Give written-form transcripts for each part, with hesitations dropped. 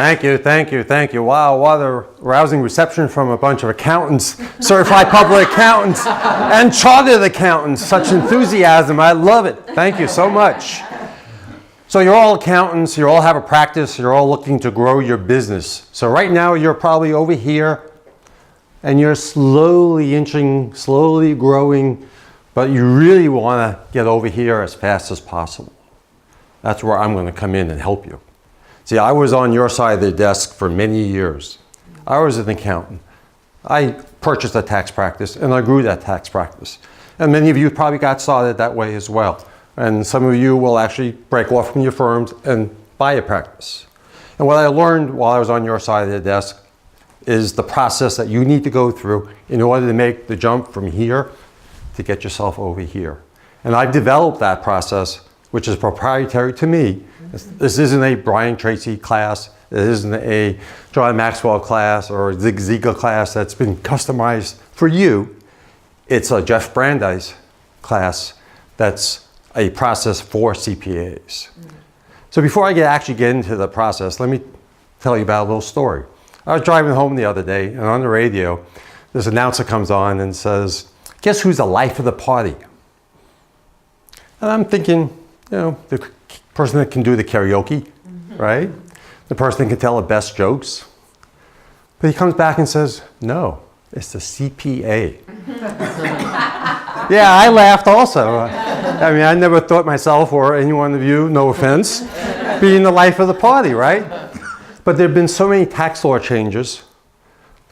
Thank you. Wow, what a rousing reception from a bunch of accountants, certified public accountants, and chartered accountants. Such enthusiasm, I love it. Thank you so much. So you're all accountants, you all have a practice, you're all looking to grow your business. So right now you're probably over here, and you're slowly inching, slowly growing, but you really want to get over here as fast as possible. That's where I'm going to come in and help you. See, I was on your side of the desk for many years. I was an accountant. I purchased a tax practice and I grew that tax practice. And many of you probably got started that way as well. And some of you will actually break off from your firms and buy a practice. And what I learned while I was on your side of the desk is the process that you need to go through in order to make the jump from here to get yourself over here. And I've developed that process, which is proprietary to me. This isn't a Brian Tracy class. It isn't a John Maxwell class or a Zig Ziglar class that's been customized for you. It's a Jeff Brandeis class that's a process for CPAs. So before I actually get into the process, let me tell you about a little story. I was driving home the other day, and on the radio, this announcer comes on and says, "Guess who's the life of the party?" And I'm thinking, the person that can do the karaoke, right? The person that can tell the best jokes. But he comes back and says, "No, it's the CPA." Yeah, I laughed also. I mean, I never thought myself or any one of you, no offense, being the life of the party, right? But there have been so many tax law changes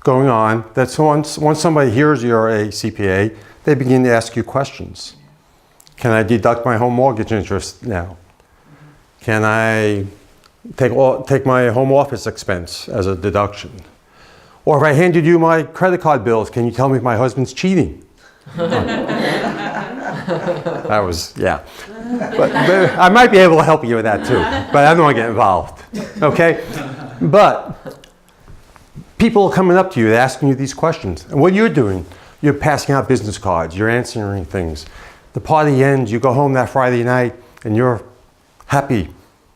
going on that once somebody hears you're a CPA, they begin to ask you questions. Can I deduct my home mortgage interest now? Can I take my home office expense as a deduction? Or if I handed you my credit card bills, can you tell me if my husband's cheating? That was, yeah. But I might be able to help you with that too, but I don't want to get involved, okay? But people are coming up to you, asking you these questions. And what you're doing, you're passing out business cards, you're answering things. The party ends, you go home that Friday night, and you're happy,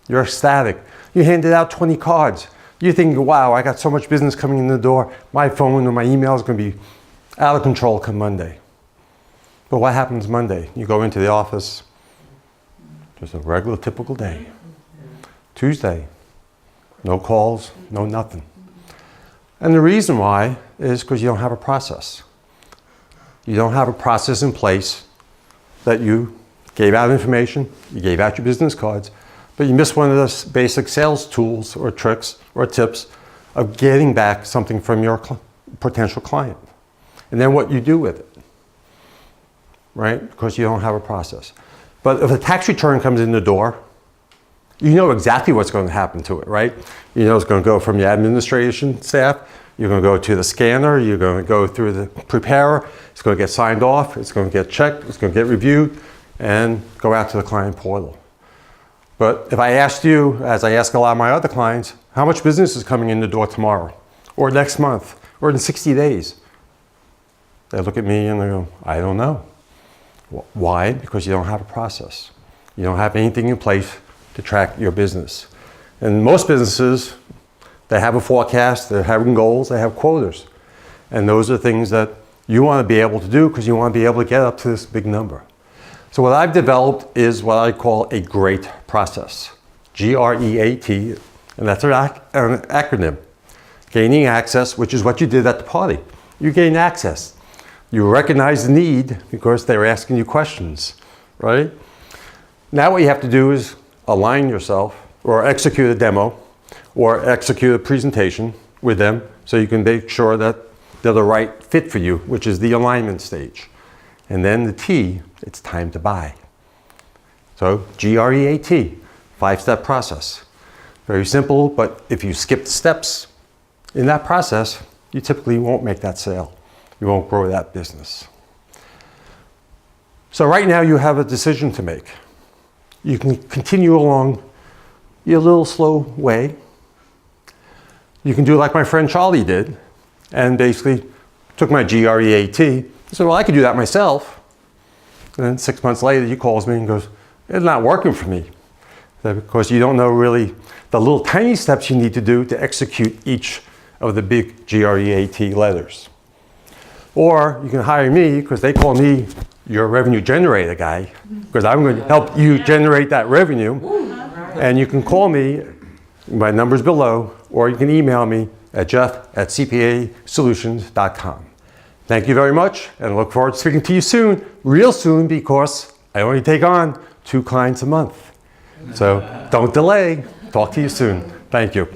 you're ecstatic. You handed out 20 cards. You're thinking, wow, I got so much business coming in the door, my phone or my email is going to be out of control come Monday. But what happens Monday? You go into the office, just a regular, typical day. Tuesday, no calls, no nothing. And the reason why is because you don't have a process. You don't have a process in place that you gave out information, you gave out your business cards, but you missed one of the basic sales tools or tricks or tips of getting back something from your potential client. And then what you do with it, right? Because you don't have a process. But if a tax return comes in the door, you know exactly what's going to happen to it, right? You know it's going to go from your administration staff, you're going to go to the scanner, you're going to go through the preparer, it's going to get signed off, it's going to get checked, it's going to get reviewed, and go out to the client portal. But if I asked you, as I ask a lot of my other clients, how much business is coming in the door tomorrow, or next month, or in 60 days? They look at me and they go, I don't know. Why? Because you don't have a process. You don't have anything in place to track your business. And most businesses, they have a forecast, they're having goals, they have quotas. And those are things that you want to be able to do because you want to be able to get up to this big number. So what I've developed is what I call a GREAT process. G-R-E-A-T, and that's an acronym. Gaining access, which is what you did at the party. You gained access. You recognize the need because they were asking you questions, right? Now what you have to do is align yourself or execute a demo or execute a presentation with them so you can make sure that they're the right fit for you, which is the alignment stage. And then the T, it's time to buy. So G-R-E-A-T, 5-step process. Very simple, but if you skip the steps in that process, you typically won't make that sale. You won't grow that business. So right now you have a decision to make. You can continue along your little slow way. You can do like my friend Charlie did and basically took my GREAT. He said, well, I could do that myself. And then 6 months later, he calls me and goes, it's not working for me. because you don't know really the little tiny steps you need to do to execute each of the big GREAT letters. Or you can hire me, because they call me your revenue generator guy, because I'm going to help you generate that revenue. And you can call me, my number's below, or you can email me at jeff@cpasolutions.com. Thank you very much, and I look forward to speaking to you soon, real soon, because I only take on 2 clients a month. So don't delay. Talk to you soon. Thank you.